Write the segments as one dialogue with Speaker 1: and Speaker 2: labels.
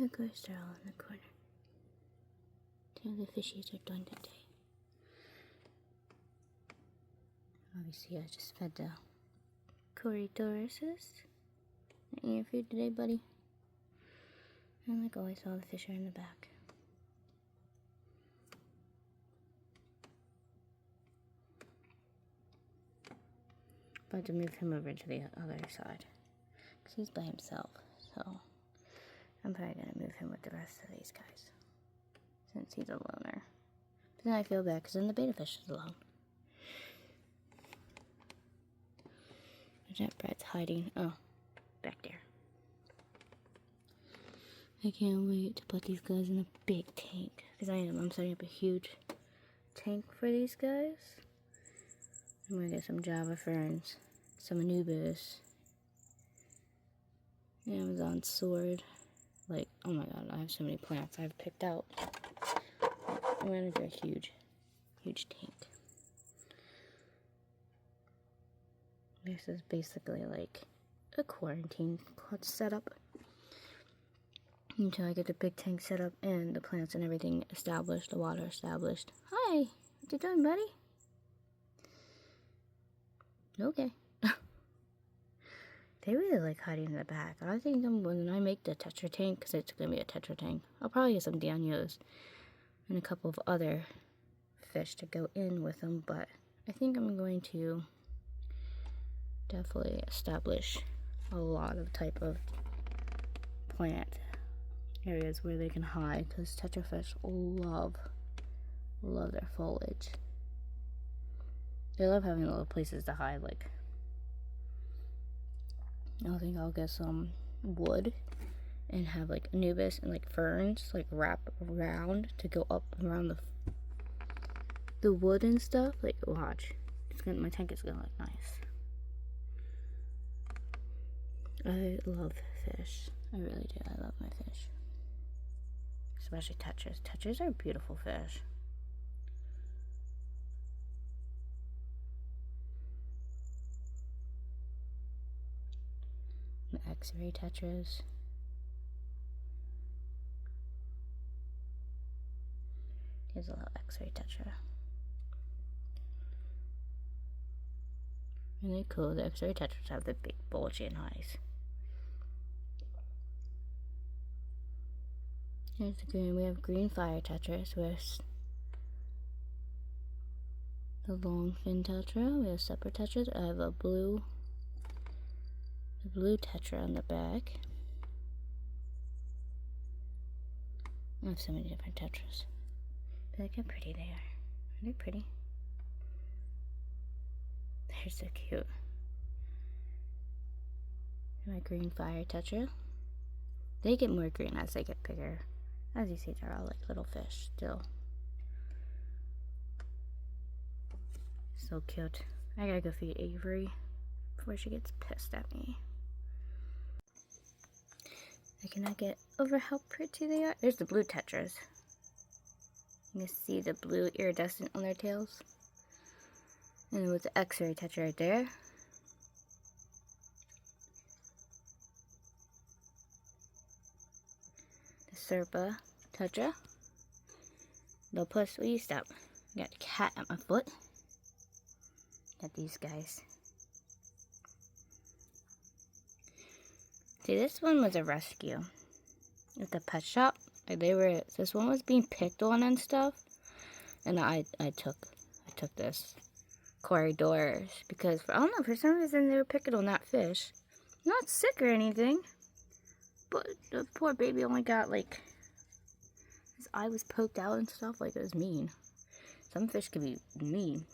Speaker 1: Of course, they're all in the corner. Two of the fishies are done today. Obviously, I just fed the Corydoruses. Eat your food today, buddy. And like always, all the fish are in the back. About to move him over to the other side because he's by himself. So I'm probably gonna move him with the rest of these guys since he's a loner. But then I feel bad because then the betta fish is alone. That Brad's hiding. Oh, back there. I can't wait to put these guys in a big tank because I'm setting up a huge tank for these guys. I'm gonna get some Java ferns, some Anubis, Amazon sword. Like, oh my god, I have so many plants I've picked out. I'm gonna do a huge tank. This is basically like a quarantine setup until I get the big tank set up and the plants and everything established, the water established. Hi, what you doing, buddy? Okay. They really like hiding in the back. I think when I make the Tetra tank, because it's going to be a Tetra tank, I'll probably get some Danios and a couple of other fish to go in with them, but I think I'm going to definitely establish a lot of type of plant areas where they can hide, because Tetra fish love their foliage. They love having little places to hide. Like, I think I'll get some wood and have like Anubis and like ferns like wrap around to go up around the wood and stuff. Like, watch, my tank is gonna look nice. I love fish. I really do. I love my fish, especially tetras. Tetras are beautiful fish. The X-ray tetras. Here's a little X-ray tetra. Really cool. The X-ray tetras have the big bulging eyes. Here's the green. We have green fire tetras with the long fin tetra. We have separate tetras. I have a blue tetra on the back. I have so many different tetras. But look how pretty they are. Aren't they pretty? They're so cute. My green fire tetra. They get more green as they get bigger. As you see, they're all like little fish still. So cute. I gotta go feed Avery before she gets pissed at me. I cannot get over how pretty they are. There's the blue tetras. You can see the blue iridescent on their tails. And with the X-ray tetra right there. The Serpa tetra. No, plus, will you stop? I got a cat at my foot. Got these guys. See, this one was a rescue at the pet shop. Like, this one was being picked on and stuff, and I took this Corydoras because I don't know, for some reason they were picking on that fish. Not sick or anything, but the poor baby only got like his eye was poked out and stuff. Like, it was mean. Some fish can be mean.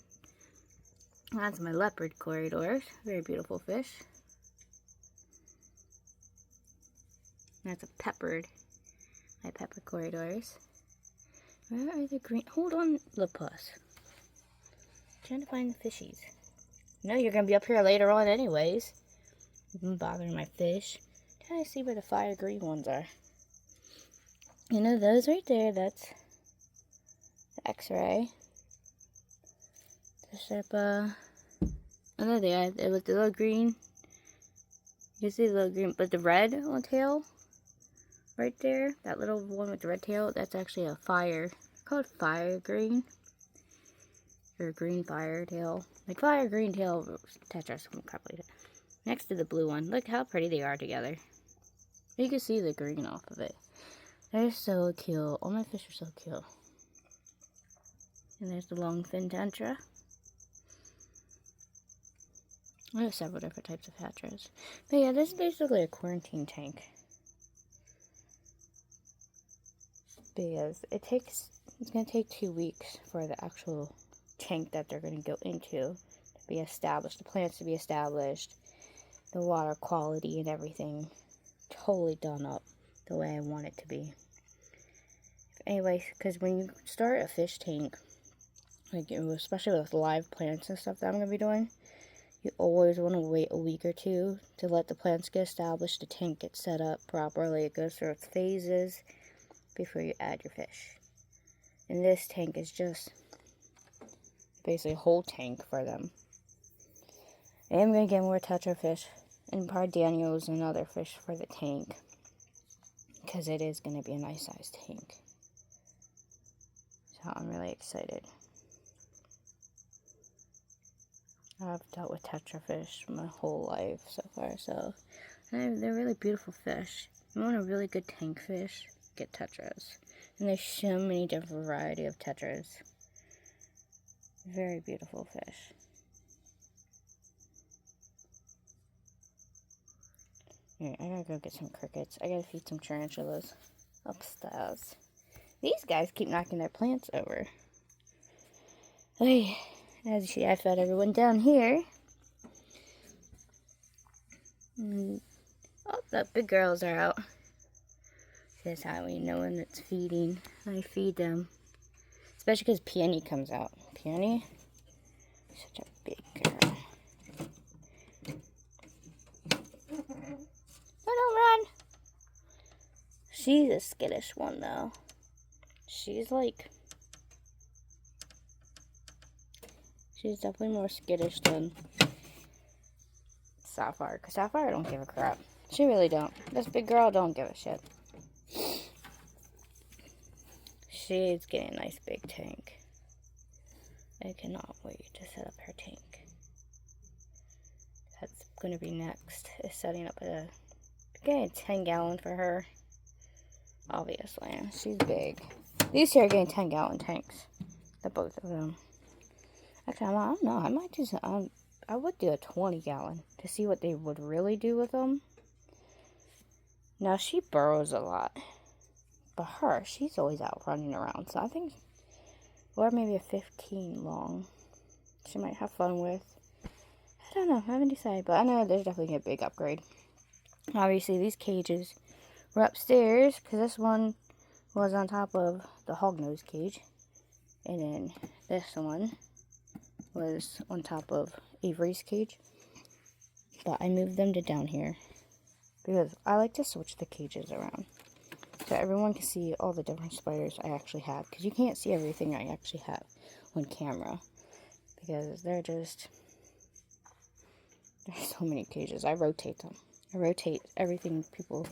Speaker 1: That's my leopard Corydoras. Very beautiful fish. That's a peppered. My pepper Corydoras. Where are the green? Hold on, Lapus. Trying to find the fishies. No, you're gonna be up here later on, anyways. You've been bothering my fish. Trying to see where the fire green ones are. You know those right there? That's the X-ray. The Serpa. Oh, there they are. It was the little green. You can see the little green, but the red on the tail. right there, that little one with the red tail, that's actually a fire. It's called fire green. Or green fire tail. Like fire green tail tetras. Next to the blue one. Look how pretty they are together. You can see the green off of it. They're so cute. All my fish are so cute. And there's the long fin tetra. I have several different types of tetras. But yeah, this is basically a quarantine tank. Because it's going to take 2 weeks for the actual tank that they're going to go into to be established. The plants to be established. The water quality and everything totally done up the way I want it to be. Anyways, because when you start a fish tank, like especially with live plants and stuff that I'm going to be doing, you always want to wait a week or two to let the plants get established, the tank gets set up properly, it goes through its phases before you add your fish. And this tank is just basically a whole tank for them. I am going to get more tetra fish and Pardanios and other fish for the tank, because it is going to be a nice sized tank. So I'm really excited. I've dealt with tetra fish my whole life so far, so they're really beautiful fish. If you want a really good tank fish, get tetras. And there's so many different variety of tetras. Very beautiful fish. Alright, I gotta go get some crickets. I gotta feed some tarantulas upstairs. These guys keep knocking their plants over. Okay, as you see, I fed everyone down here. Oh, the big girls are out. That's how we know when it's feeding. I feed them. Especially because Peony comes out. Peony? Such a big girl. Oh, don't run! She's a skittish one, though. She's definitely more skittish than Sapphire. Because Sapphire don't give a crap. She really don't. This big girl don't give a shit. She's getting a nice big tank. I cannot wait to set up her tank. That's going to be next, is setting up getting a 10-gallon for her. Obviously, she's big. These two are getting 10-gallon tanks. The both of them. Actually, I don't know. I might do some, I would do a 20-gallon to see what they would really do with them. Now, she burrows a lot. But she's always out running around. So I think, or maybe a 15 long. She might have fun with. I don't know. I haven't decided. But I know there's definitely a big upgrade. Obviously, these cages were upstairs, because this one was on top of the hognose cage. And then this one was on top of Avery's cage. But I moved them to down here, because I like to switch the cages around. So everyone can see all the different spiders I actually have. Because you can't see everything I actually have on camera. Because there's so many cages. I rotate them. I rotate everything people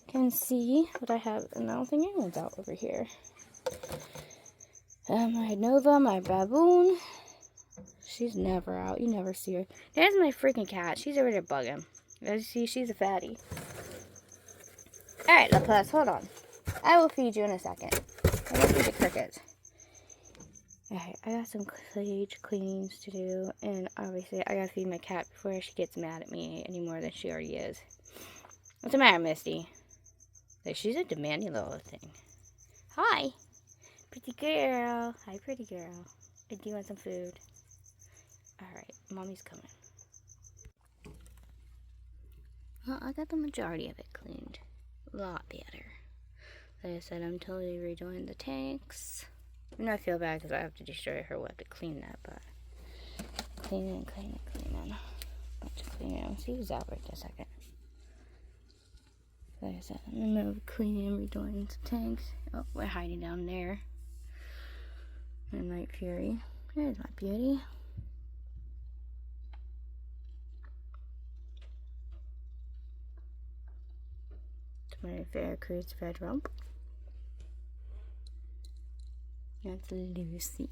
Speaker 1: can see what I have. And I don't think anyone's out over here. I Nova, my baboon. She's never out. You never see her. There's my freaking cat. She's over there bugging. As you see, she's a fatty. Alright, LaPlus, hold on. I will feed you in a second. I will feed the crickets. Alright, I got some cage cleanings to do, and obviously I gotta feed my cat before she gets mad at me any more than she already is. What's the matter, Misty? Like, she's a demanding little thing. Hi! Pretty girl. Hi, pretty girl. Do you want some food? Alright, mommy's coming. Well, I got the majority of it cleaned. A lot better. Like I said, I'm totally redoing the tanks. And I feel bad because I have to destroy her. We'll have to clean that, but cleaning. Bunch of cleaning. See who's out right in a second. Like I said, I'm in the middle of cleaning and redoing the tanks. Oh, we're hiding down there. And Night Fury. There's my beauty. My Veracruz red rump. That's Lucy.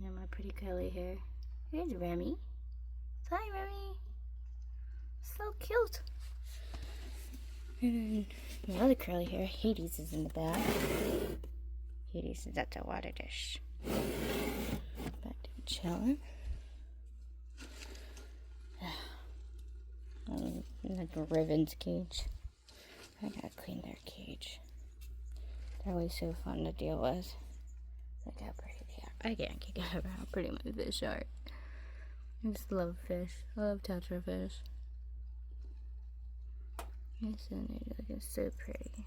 Speaker 1: And my pretty curly hair. Here's Remy. Hi, Remy. So cute. And my other curly hair, Hades, is in the back. Hades is at the water dish. Back to chilling. Like Riven's cage. I gotta clean their cage. They're always so fun to deal with. Look how pretty they are. I can't get over how pretty my fish are. I just love fish. I love tetra fish. It's so pretty.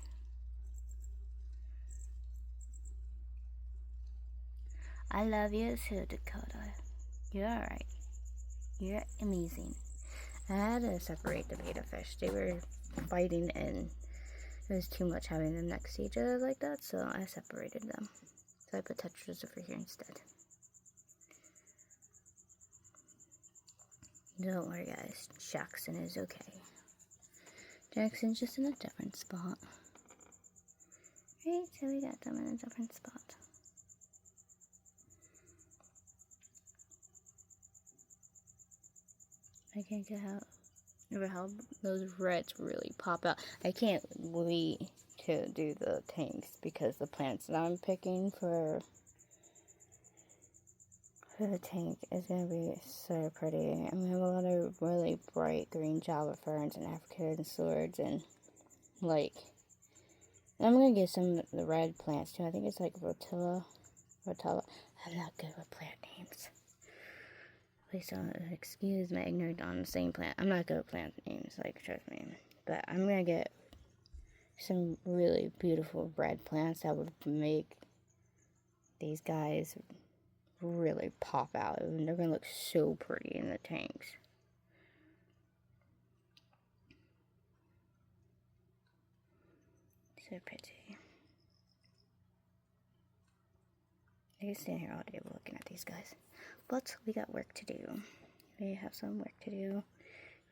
Speaker 1: I love you too, Dakota. You're alright. You're amazing. I had to separate the betta fish. They were fighting and it was too much having them next to each other like that, so I separated them. So I put tetras over here instead. Don't worry guys, Jackson is okay. Jackson's just in a different spot. Right, so we got them in a different spot. I can't get over how those reds really pop out. I can't wait to do the tanks because the plants that I'm picking for the tank is going to be so pretty. And we have a lot of really bright green Java ferns and African swords and I'm going to get some of the red plants too. I think it's like Rotella. I'm not good with plant names. Please don't excuse my ignorance on the same plant. I'm not good at plant names, like, trust me. But I'm going to get some really beautiful red plants that would make these guys really pop out. And they're going to look so pretty in the tanks. So pretty. I can stand here all day looking at these guys. But we got work to do. We have some work to do.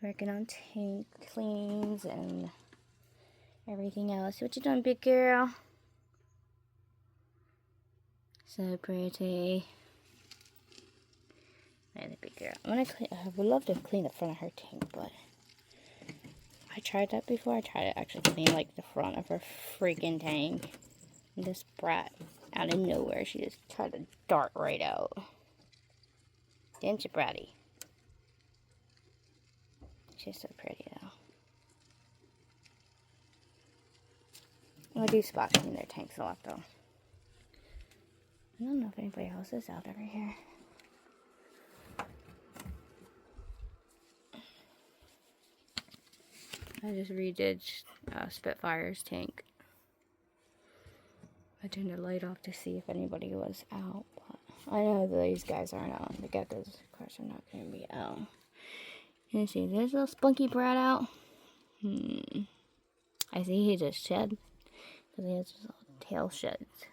Speaker 1: Working on tank cleans and everything else. What you doing, big girl? So pretty. And the big girl. I would love to clean the front of her tank, but I tried that before. I tried to actually clean like the front of her freaking tank. And this brat, out of nowhere, she just tried to dart right out. Didn't you, Bratty? She's so pretty, though. I do spot clean their tanks a lot, though. I don't know if anybody else is out over here. I just redid Spitfire's tank. I turned the light off to see if anybody was out, but I know these guys aren't out. The geckos, of course, are not going to be out. You see this little spunky brat out? I see he just shed. Because he has his little tail sheds.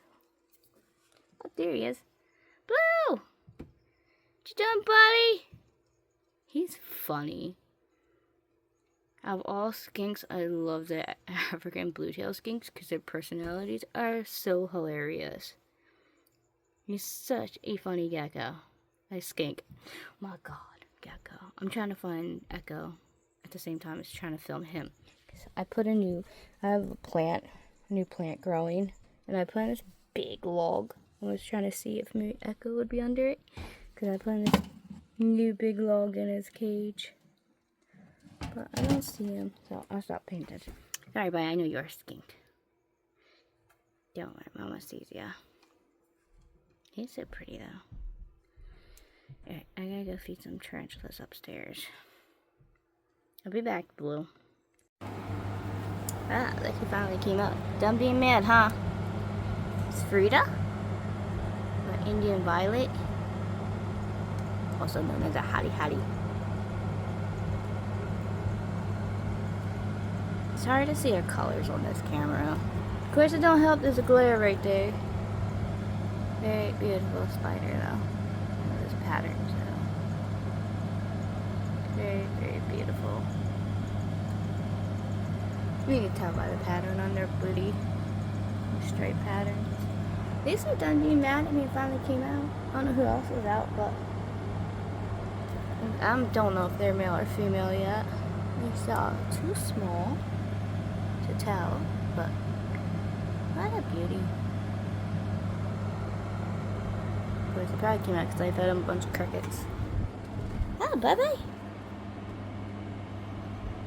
Speaker 1: Oh, there he is. Blue! What you doing, buddy? He's funny. Out of all skinks, I love the African blue-tailed skinks because their personalities are so hilarious. He's such a funny gecko. A skink. Oh my god, gecko. I'm trying to find Echo at the same time as trying to film him. I have a new plant growing, and I put on this big log. I was trying to see if maybe Echo would be under it, because I put on this new big log in his cage. But I don't see him, so I'll stop paying attention. Sorry, buddy, I know you're a skink. Don't worry, Mama sees ya. He's so pretty, though. Alright, I gotta go feed some tarantulas upstairs. I'll be back, Blue. Ah, look, he finally came up. Done being mad, huh? It's Frida? Or Indian Violet? Also known as a Hattie Hattie. It's hard to see her colors on this camera. Of course, it don't help. There's a glare right there. Very beautiful spider, though. Those patterns, though. Very, very beautiful. You can tell by the pattern on their booty. The stripe patterns. These are done being mad at me. It finally came out. I don't know who else was out, but I don't know if they're male or female yet. These are too small to tell, but what a beauty. Of course, it probably came out because I fed them a bunch of crickets. Oh, bye-bye.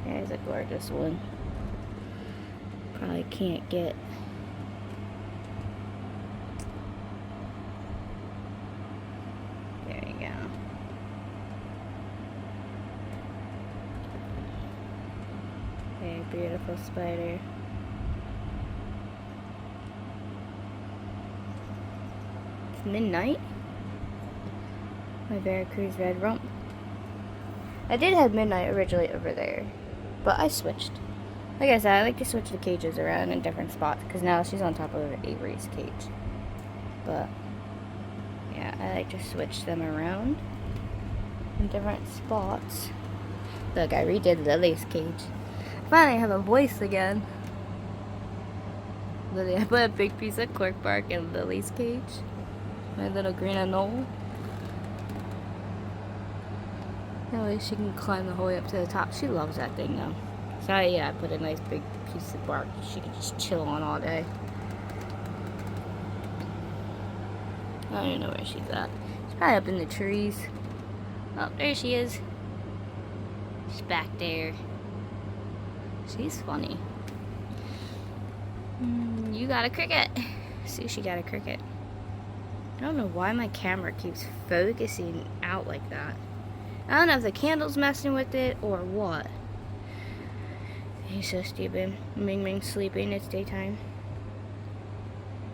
Speaker 1: There's a gorgeous one. Probably can't get. There you go. Very beautiful spider. It's midnight. My Veracruz red rump. I did have midnight originally over there, but I switched. Like I said, I like to switch the cages around in different spots because now she's on top of Avery's cage. But yeah, I like to switch them around in different spots. Look, I redid Lily's cage. Finally, I have a voice again. Lily, I put a big piece of cork bark in Lily's cage. My little green anole. That way she can climb the whole way up to the top. She loves that thing though. So yeah, I put a nice big piece of bark she can just chill on all day. I don't even know where she's at. She's probably up in the trees. Oh, there she is. She's back there. She's funny. You got a cricket. See, she got a cricket. I don't know why my camera keeps focusing out like that. I don't know if the candle's messing with it or what. He's so stupid. Ming Ming's sleeping. It's daytime.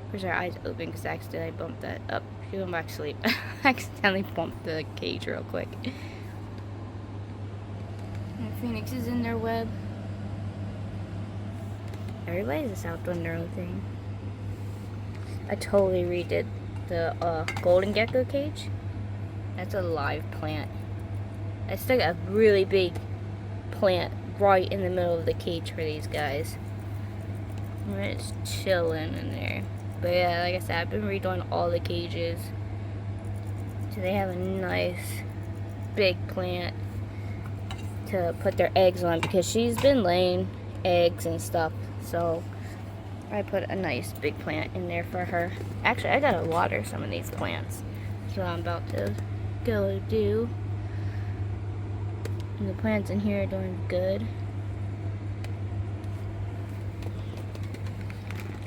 Speaker 1: Of course, her eyes open because I accidentally bumped that up. She went back to sleep. I accidentally bumped the cage real quick. And Phoenix is in their web. Everybody's just out doing their own thing. I totally redid the golden gecko cage. That's a live plant. I stuck a really big plant right in the middle of the cage for these guys. And it's chilling in there. But yeah, like I said, I've been redoing all the cages. So they have a nice big plant to put their eggs on because she's been laying eggs and stuff. So I put a nice big plant in there for her. Actually, I gotta water some of these plants. So I'm about to go do. And the plants in here are doing good.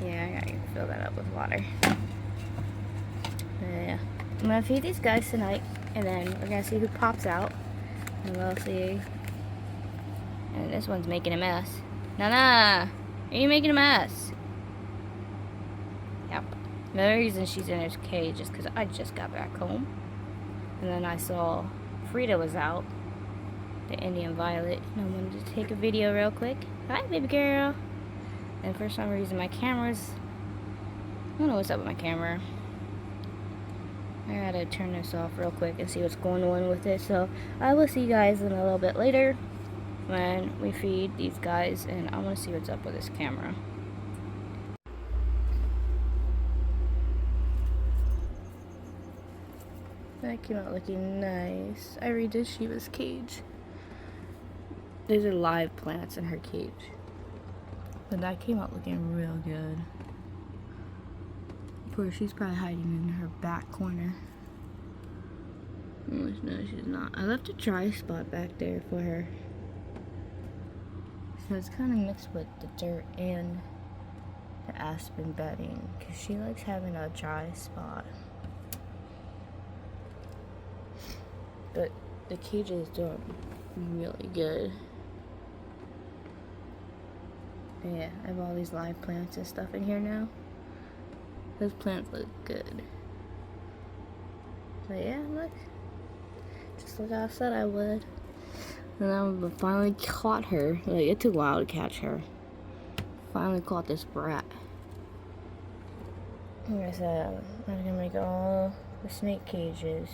Speaker 1: Yeah, I gotta fill that up with water. Yeah. I'm gonna feed these guys tonight, and then we're gonna see who pops out. And we'll see. And this one's making a mess. Nana! Are you making a mess? Yep. The reason she's in her cage is because I just got back home. And then I saw Frida was out. The Indian Violet. And I wanted to take a video real quick. Hi, baby girl. And for some reason my camera's... I don't know what's up with my camera. I gotta turn this off real quick and see what's going on with it. So I will see you guys in a little bit later when we feed these guys. And I want to see what's up with this camera. That came out looking nice. I redid Shiva's cage. These are live plants in her cage. But that came out looking real good. Of course, she's probably hiding in her back corner. Oh, no, she's not. I left a dry spot back there for her. So it's kind of mixed with the dirt and the aspen bedding. Because she likes having a dry spot. But the cage is doing really good. But yeah, I have all these live plants and stuff in here now. Those plants look good. But yeah, look. Just like I said I would. And I finally caught her. Like, it took a while to catch her. Finally caught this brat. Like I said, I'm gonna make all the snake cages.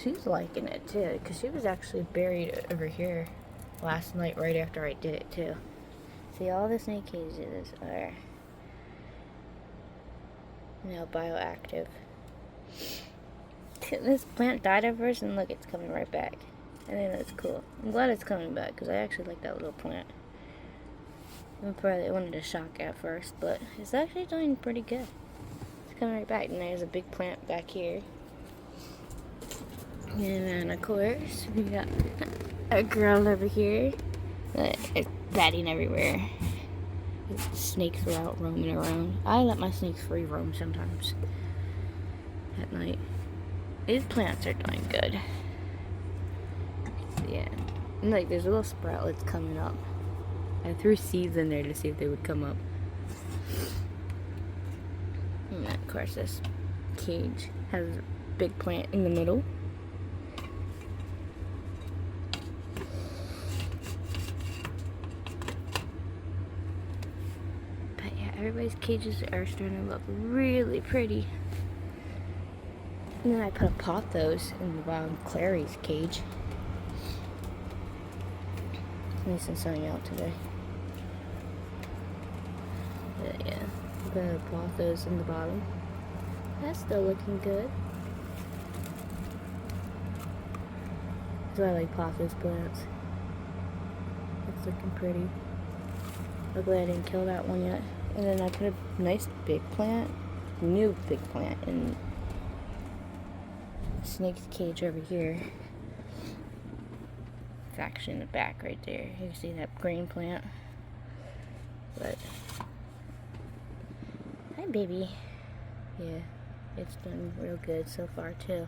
Speaker 1: she's liking it too, because she was actually buried over here last night right after I did it too. See, all the snake cages are now bioactive. This plant died at first, and look, it's coming right back. I think that's cool. I'm glad it's coming back, because I actually like that little plant. I probably wanted to shock at first, but it's actually doing pretty good. It's coming right back, and there's a big plant back here. And then, of course, we got a girl over here that is batting everywhere. Snakes are out roaming around. I let my snakes free roam sometimes at night. These plants are doing good. Yeah. And like, there's little sproutlets coming up. I threw seeds in there to see if they would come up. And of course, this cage has a big plant in the middle. But yeah, everybody's cages are starting to look really pretty. And then I put a pothos in the bottom of Clary's cage. It's nice and sunny out today. But yeah, I put a pothos in the bottom. That's still looking good. So I like pothos plants. It's looking pretty. Luckily I didn't kill that one yet. And then I put a nice big plant, new big plant, in the snake's cage over here. It's actually in the back right there. You can see that green plant. But, hi baby. Yeah, it's done real good so far too.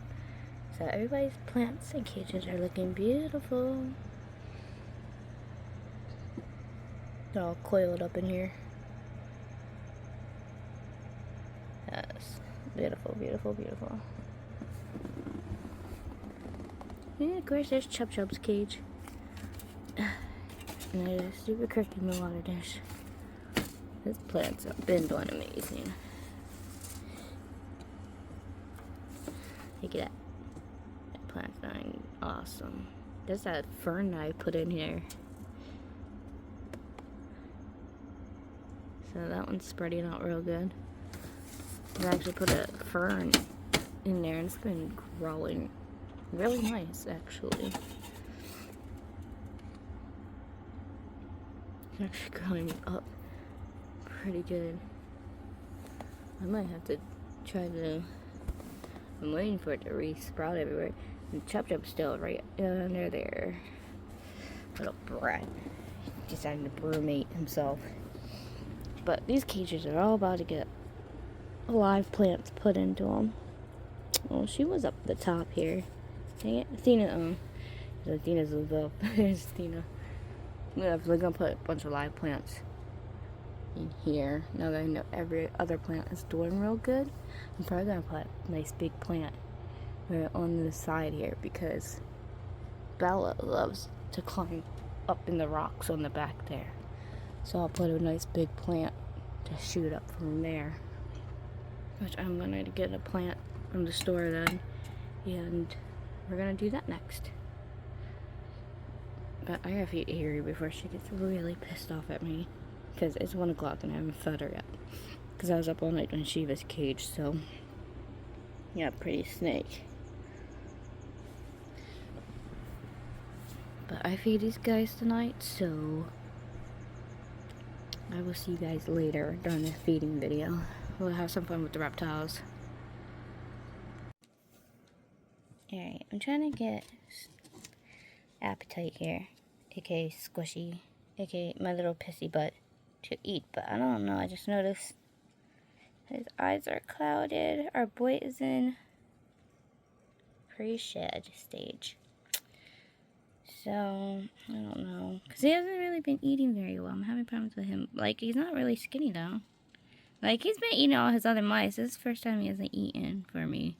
Speaker 1: So everybody's plants and cages are looking beautiful. They're all coiled up in here. Yes, beautiful, beautiful, beautiful. And of course there's Chub Chub's cage. And there's a super cricky in the water dish. This plant's been doing amazing. Look at that. That plant's doing awesome. There's that fern that I put in here. So that one's spreading out real good. I actually put a fern in there and it's been growing really nice actually. It's actually growing up pretty good. I might have to try to, I'm waiting for it to re-sprout everywhere. And Chub Chub's still right under there. Little brat. Deciding to brumate himself. But these cages are all about to get live plants put into them. Oh, she was up the top here. Dang it. Athena, Athena's up. There's Athena. I'm gonna put a bunch of live plants in here. Now that I know every other plant is doing real good, I'm probably gonna put a nice big plant right on the side here because Bella loves to climb up in the rocks on the back there. So I'll put a nice big plant to shoot up from there. Which I'm gonna get a plant from the store then. And we're gonna do that next. But I gotta feed Avery before she gets really pissed off at me. Because it's 1 o'clock and I haven't fed her yet. Because I was up all night when she was caged, so. Yeah, pretty snake. But I feed these guys tonight, so I will see you guys later during the feeding video. We'll have some fun with the reptiles. Alright, I'm trying to get Appetite here, aka Squishy, aka my little pissy butt, to eat, but I don't know, I just noticed his eyes are clouded. Our boy is in pre-shed stage. So, I don't know. Because he hasn't really been eating very well. I'm having problems with him. Like, he's not really skinny, though. Like, he's been eating all his other mice. This is the first time he hasn't eaten for me.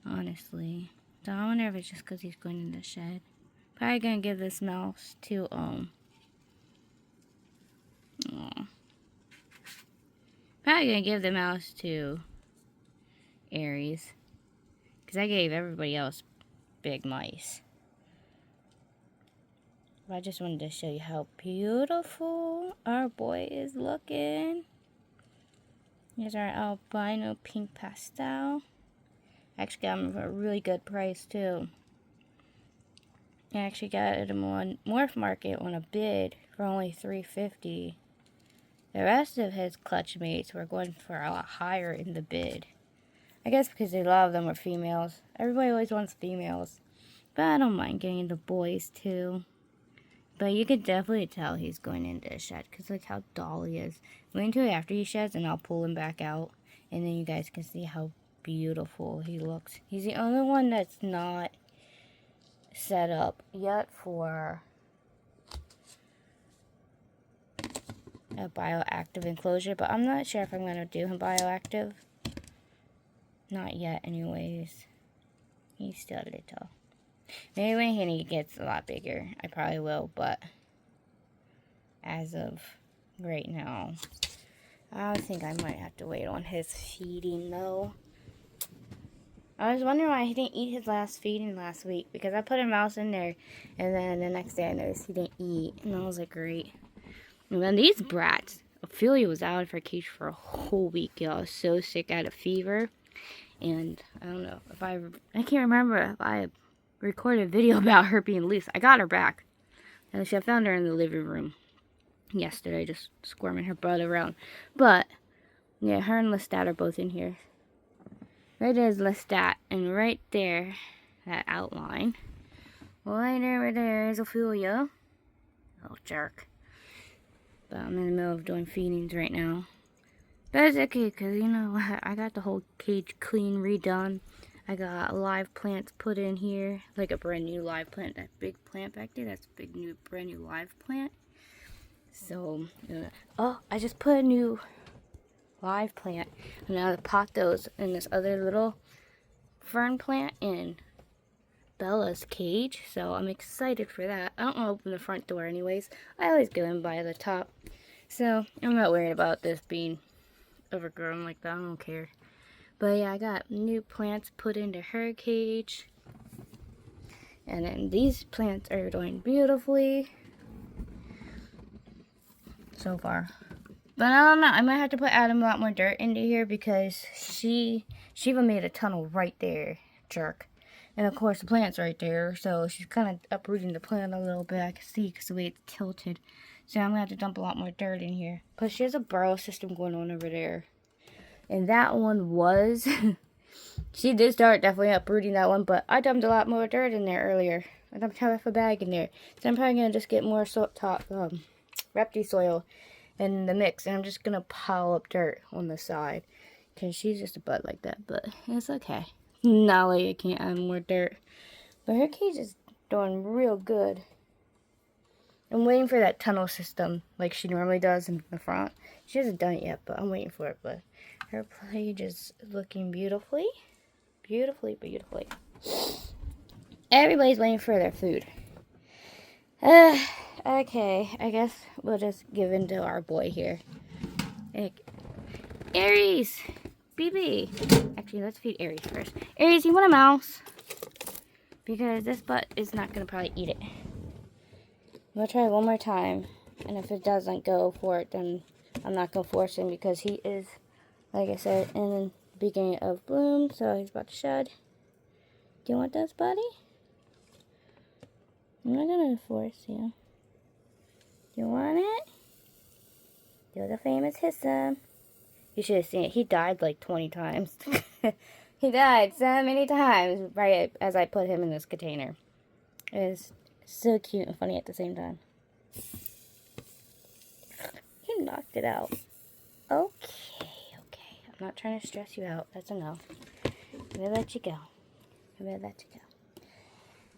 Speaker 1: Honestly. So, I wonder if it's just because he's going in the shed. Probably going to give this mouse to, Probably going to give the mouse to Aries. Because I gave everybody else big mice. I just wanted to show you how beautiful our boy is looking. Here's our albino pink pastel. I actually got him for a really good price too. I actually got him on Morph Market on a bid for only $3.50. The rest of his clutch mates were going for a lot higher in the bid. I guess because a lot of them were females. Everybody always wants females. But I don't mind getting the boys too. But you could definitely tell he's going into a shed because look how dull he is. Wait until after he sheds and I'll pull him back out. And then you guys can see how beautiful he looks. He's the only one that's not set up yet for a bioactive enclosure. But I'm not sure if I'm going to do him bioactive. Not yet anyways. He's still a little. Maybe when he gets a lot bigger, I probably will, but as of right now, I think I might have to wait on his feeding though. I was wondering why he didn't eat his last feeding last week, because I put a mouse in there, and then the next day I noticed he didn't eat, and I was like, great. And then these brats, Ophelia was out of her cage for a whole week, y'all. I was so sick, I had a fever, and I don't know if I can't remember if I recorded a video about her being loose. I got her back. And I found her in the living room yesterday, just squirming her butt around. But, yeah, her and Lestat are both in here. Right there's Lestat, and right there, that outline. Right there is Ophelia. Oh, jerk. But I'm in the middle of doing feedings right now. But it's okay, because, you know, I got the whole cage clean, redone. I got live plants put in here, like a brand new live plant. That big plant back there, that's a big new, brand new live plant. So, oh, I just put a new live plant. And now to pot those in this other little fern plant in Bella's cage. So I'm excited for that. I don't want to open the front door anyways. I always go in by the top. So I'm not worried about this being overgrown like that. I don't care. But yeah, I got new plants put into her cage. And then these plants are doing beautifully so far. But I don't know, I might have to put Adam a lot more dirt into here because Shiva made a tunnel right there, jerk. And of course the plant's right there, so she's kind of uprooting the plant a little bit. I can see because the way it's tilted. So I'm going to have to dump a lot more dirt in here. Plus she has a burrow system going on over there. And that one was, she did start definitely uprooting that one, but I dumped a lot more dirt in there earlier. I dumped half a bag in there. So I'm probably going to just get more Repti soil in the mix. And I'm just going to pile up dirt on the side. Because she's just a butt like that, but it's okay. Not like I can't add more dirt. But her cage is doing real good. I'm waiting for that tunnel system like she normally does in the front. She hasn't done it yet, but I'm waiting for it. But her cage is looking beautifully. Beautifully. Everybody's waiting for their food. Okay, I guess we'll just give in to our boy here. Hey, Aries! BB! Actually, let's feed Aries first. Aries, you want a mouse? Because this butt is not going to probably eat it. We'll try one more time. And if it doesn't go for it, then I'm not going to force him because he is, like I said, in the beginning of bloom. So he's about to shed. Do you want this, buddy? I'm not going to force you. Do you want it? Do the famous hiss him. You should have seen it. He died like 20 times. He died so many times right as I put him in this container. It is so cute and funny at the same time. He knocked it out. Okay. I'm not trying to stress you out. That's enough. I'm going to let you go.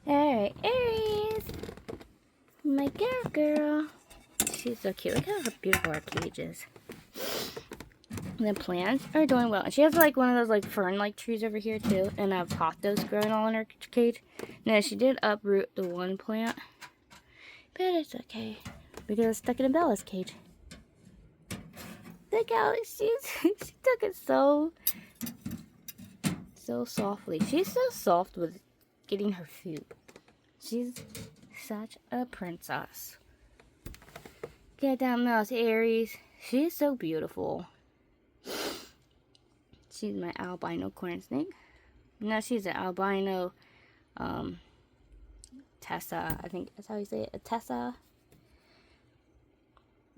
Speaker 1: Alright, Aries. My girl. She's so cute. Look how beautiful our cage is. The plants are doing well. She has like one of those like fern-like trees over here too. And I have pothos growing all in her cage. Now she did uproot the one plant. But it's okay. Because it's stuck in Bella's cage. Look how she took it so softly. She's so soft with getting her food. She's such a princess. Get that mouse, Aries. She's so beautiful. She's my albino corn snake. No, she's an albino Tessa. I think that's how you say it. A Tessa.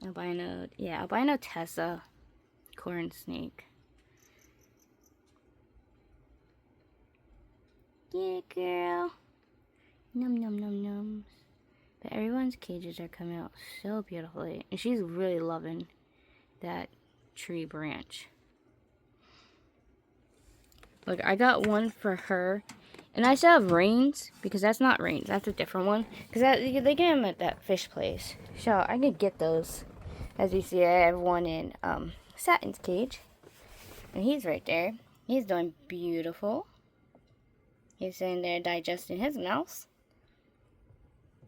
Speaker 1: Albino Tessa corn snake. Yeah, girl. Num num num nums. But everyone's cages are coming out so beautifully. And she's really loving that tree branch. Look, I got one for her. And I still have Reigns, because that's not Reigns. That's a different one. Because they get them at that fish place. So I could get those. As you see, I have one in Satin's cage. And he's right there. He's doing beautiful. He's sitting there digesting his mouse.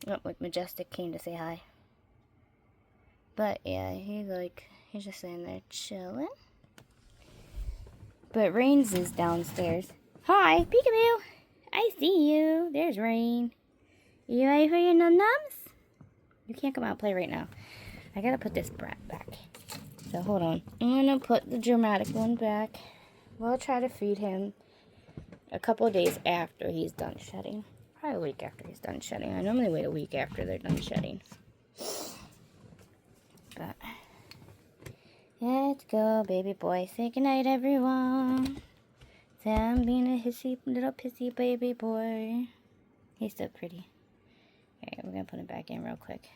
Speaker 1: Oh, look, Majestic came to say hi. But yeah, he's just sitting there chilling. But Reigns is downstairs. Hi, Peekaboo! I see you. There's Rain. You ready for your num-nums? You can't come out and play right now. I gotta put this brat back. So hold on. I'm gonna put the dramatic one back. We'll try to feed him a couple of days after he's done shedding. Probably a week after he's done shedding. I normally wait a week after they're done shedding. But let's go, baby boy. Say goodnight, everyone. Say I'm being a hissy, little pissy baby boy. He's still pretty. Alright, we're gonna put him back in real quick.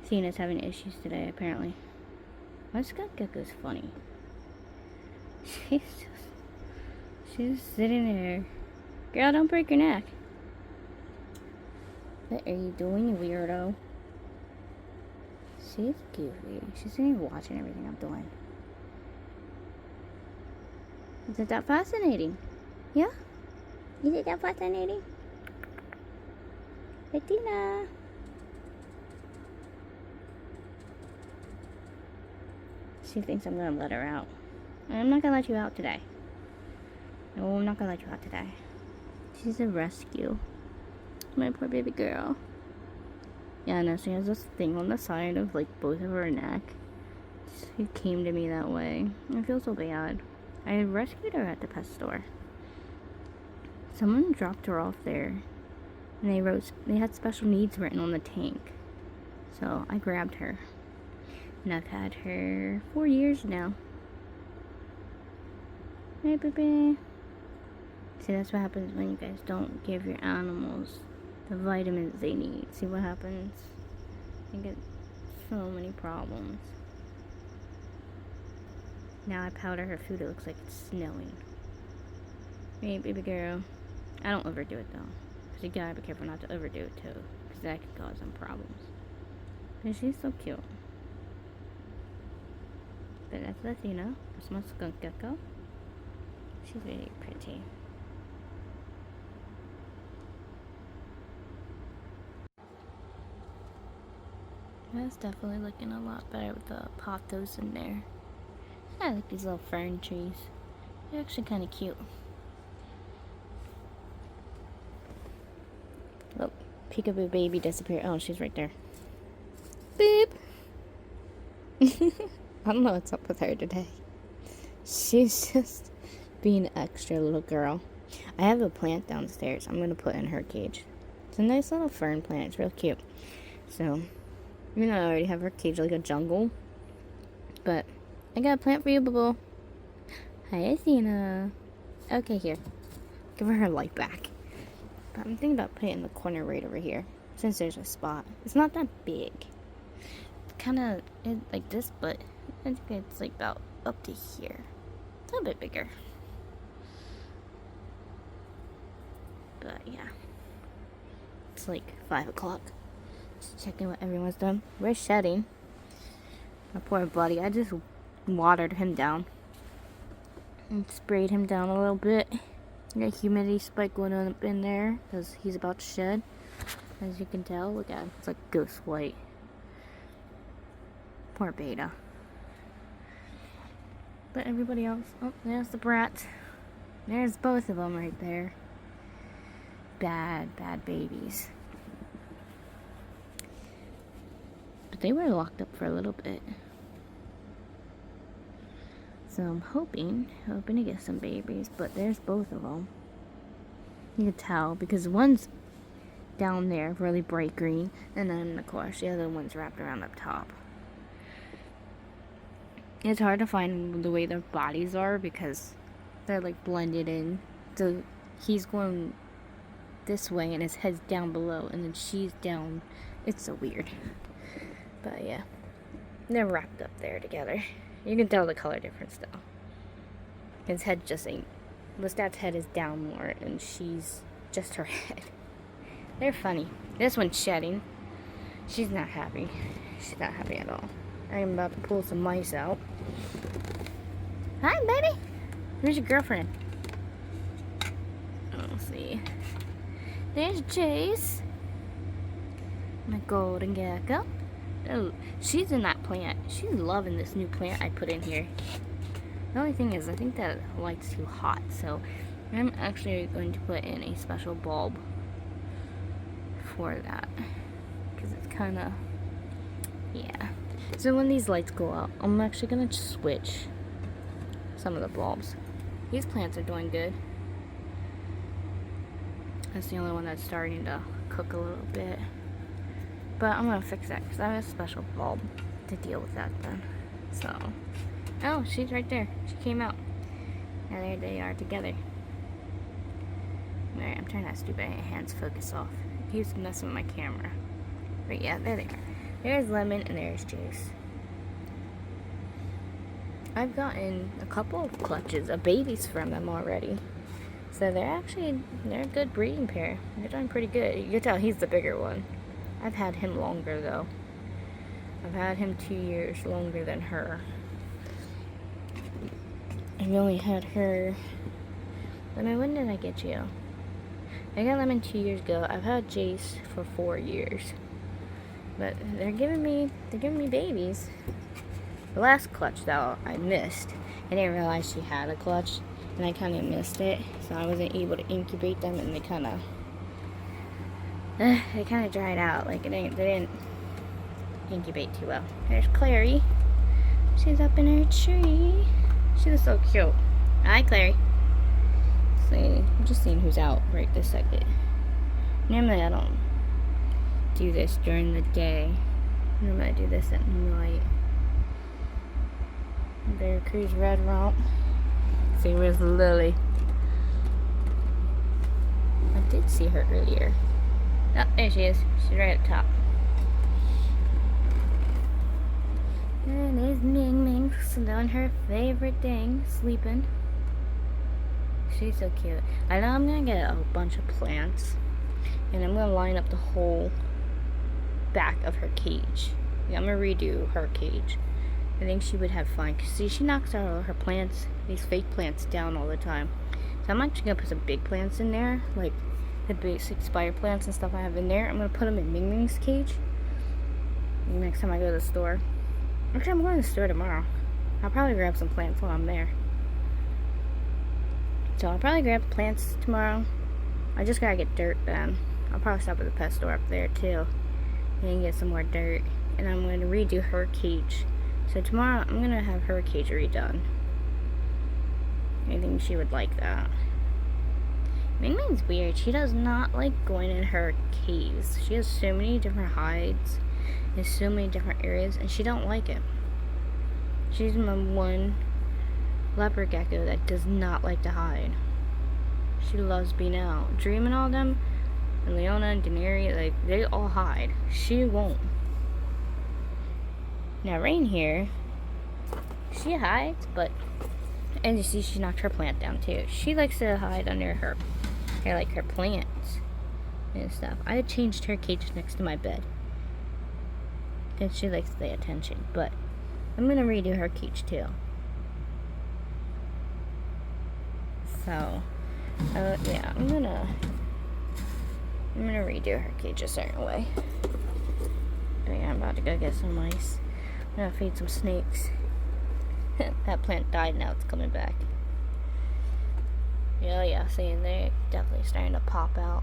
Speaker 1: Cena's having issues today, apparently. My skunk gecko's funny. She's sitting there. Girl, don't break your neck. What are you doing, you weirdo? She's goofy. She's sitting here watching everything I'm doing. Isn't that fascinating? Yeah? Isn't that fascinating? Bettina! She thinks I'm gonna let her out. And I'm not gonna let you out today. No, I'm not gonna let you out today. She's a rescue. My poor baby girl. Yeah, no, she has this thing on the side of like both of her neck. She came to me that way. I feel so bad. I rescued her at the pet store. Someone dropped her off there. And they had special needs written on the tank. So I grabbed her. And I've had her 4 years now. Hey, baby. See, that's what happens when you guys don't give your animals the vitamins they need. See what happens? You get so many problems. Now I powder her food. It looks like it's snowing. Hey, baby girl. I don't overdo it, though. Because you gotta be careful not to overdo it, too. Because that could cause some problems. But she's so cute. But that's Athena. That's my skunk gecko. She's really pretty. That's definitely looking a lot better with the pothos in there. I like these little fern trees. They're actually kind of cute. Oh, Peekaboo baby disappeared. Oh, she's right there. Beep! I don't know what's up with her today. She's just being an extra little girl. I have a plant downstairs I'm going to put in her cage. It's a nice little fern plant. It's real cute. So, even though I already have her cage like a jungle. But, I got a plant for you, boo-boo. Hi, Athena. Okay, here. Give her light back. But I'm thinking about putting it in the corner right over here. Since there's a spot. It's not that big. Kind of like this, but I think it's like about up to here. A little bit bigger. But yeah. It's like 5 o'clock. Just checking what everyone's done. We're shedding. My poor buddy. I just watered him down. And sprayed him down a little bit. Got a humidity spike going up in there. Because he's about to shed. As you can tell. Look at him. It's like ghost white. Poor Beta. But everybody else. Oh, there's the brat. There's both of them right there. Bad babies. But they were locked up for a little bit. So I'm hoping to get some babies, but there's both of them. You can tell because one's down there, really bright green, and then of course the other one's wrapped around up top. It's hard to find the way their bodies are because they're like blended in. So he's going this way and his head's down below, and then she's down. It's so weird. But yeah, they're wrapped up there together. You can tell the color difference though. His head just ain't. Lestat's head is down more, and she's just her head. They're funny. This one's shedding. She's not happy. She's not happy at all. I'm about to pull some mice out. Hi, baby. Where's your girlfriend? Let's see. There's Jace. My golden gecko. Oh, she's in that plant. She's loving this new plant I put in here. The only thing is, I think that light's too hot, so I'm actually going to put in a special bulb for that. Because it's kind of, yeah. So when these lights go out, I'm actually going to switch some of the bulbs. These plants are doing good. That's the only one that's starting to cook a little bit. But I'm going to fix that because I have a special bulb to deal with that then. So, oh, she's right there. She came out. Now there they are together. Alright, I'm trying that stupid hands focus off. It keeps messing with my camera. But yeah, there they are. There's Lemon and there's Jace. I've gotten a couple of clutches of babies from them already. So they're a good breeding pair. They're doing pretty good. You can tell he's the bigger one. I've had him longer though. I've had him 2 years longer than her. I've only had her. Lemon, when did I get you? I got Lemon 2 years ago. I've had Jace for 4 years. But they're giving me babies. The last clutch though, I missed. I didn't realize she had a clutch, and I kind of missed it, so I wasn't able to incubate them, and they kind of dried out. Like they didn't incubate too well. There's Clary. She's up in her tree. She was so cute. Hi, Clary. See, I'm just seeing who's out right this second. Normally I don't do this during the day. Normally I do this at night. Veracruz Red Romp. See, where's Lily? I did see her earlier. Oh, there she is. She's right at the top. And there's Ming Ming doing her favorite thing, sleeping. She's so cute. I know I'm gonna get a bunch of plants, and I'm gonna line up the whole back of her cage. Yeah, I'm gonna redo her cage. I think she would have fun. Cause see, she knocks all her plants, these fake plants, down all the time. So I'm actually gonna put some big plants in there, like the basic spider plants and stuff I have in there. I'm gonna put them in Ming Ming's cage next time I go to the store. Actually, I'm going to the store tomorrow. I'll probably grab some plants while I'm there. So I'll probably grab plants tomorrow. I just gotta get dirt then. I'll probably stop at the pet store up there too and get some more dirt. And I'm going to redo her cage. So tomorrow I'm going to have her cage redone. I think she would like that. Ming Ming's weird. She does not like going in her caves. She has so many different hides in so many different areas, and she don't like it. She's my one leopard gecko that does not like to hide. She loves being out. Dream and all them, and Leona and Daenerys, like, they all hide. She won't. Now Rain here, she hides, but, and you see she knocked her plant down too. She likes to hide under her plants and stuff. I changed her cage next to my bed, and she likes to pay attention, but I'm gonna redo her cage too. So, yeah, I'm gonna redo her cage a certain way. But yeah, I'm about to go get some mice. I'm gonna feed some snakes. That plant died, now it's coming back. Yeah, yeah, see, they're definitely starting to pop out.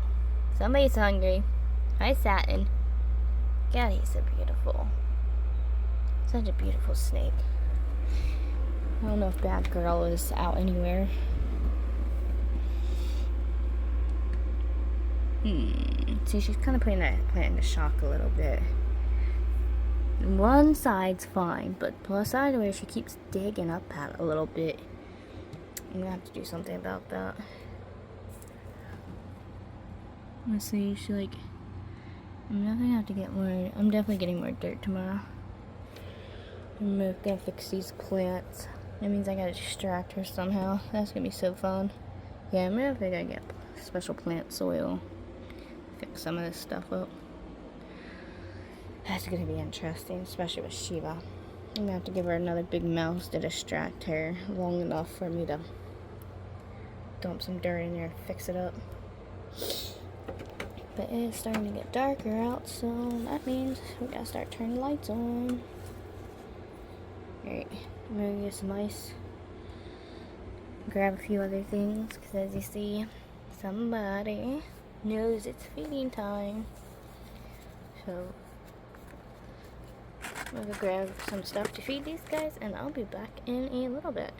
Speaker 1: Somebody's hungry. Hi, Satin. God, he's so beautiful. Such a beautiful snake. I don't know if Bad Girl is out anywhere. See, she's kind of putting that plant into shock a little bit. One side's fine, but plus side where she keeps digging up at it a little bit. I'm gonna have to do something about that. Let's see, I'm definitely gonna have to get more. I'm definitely getting more dirt tomorrow. I'm gonna fix these plants. That means I gotta distract her somehow. That's gonna be so fun. Yeah, I'm gonna figure I get special plant soil. Fix some of this stuff up. That's gonna be interesting, especially with Shiva. I'm gonna have to give her another big mouse to distract her long enough for me to dump some dirt in there and fix it up. But it's starting to get darker out, so that means we gotta start turning lights on. Alright, I'm gonna get some ice. Grab a few other things, because as you see, somebody knows it's feeding time. So, I'm gonna grab some stuff to feed these guys, and I'll be back in a little bit.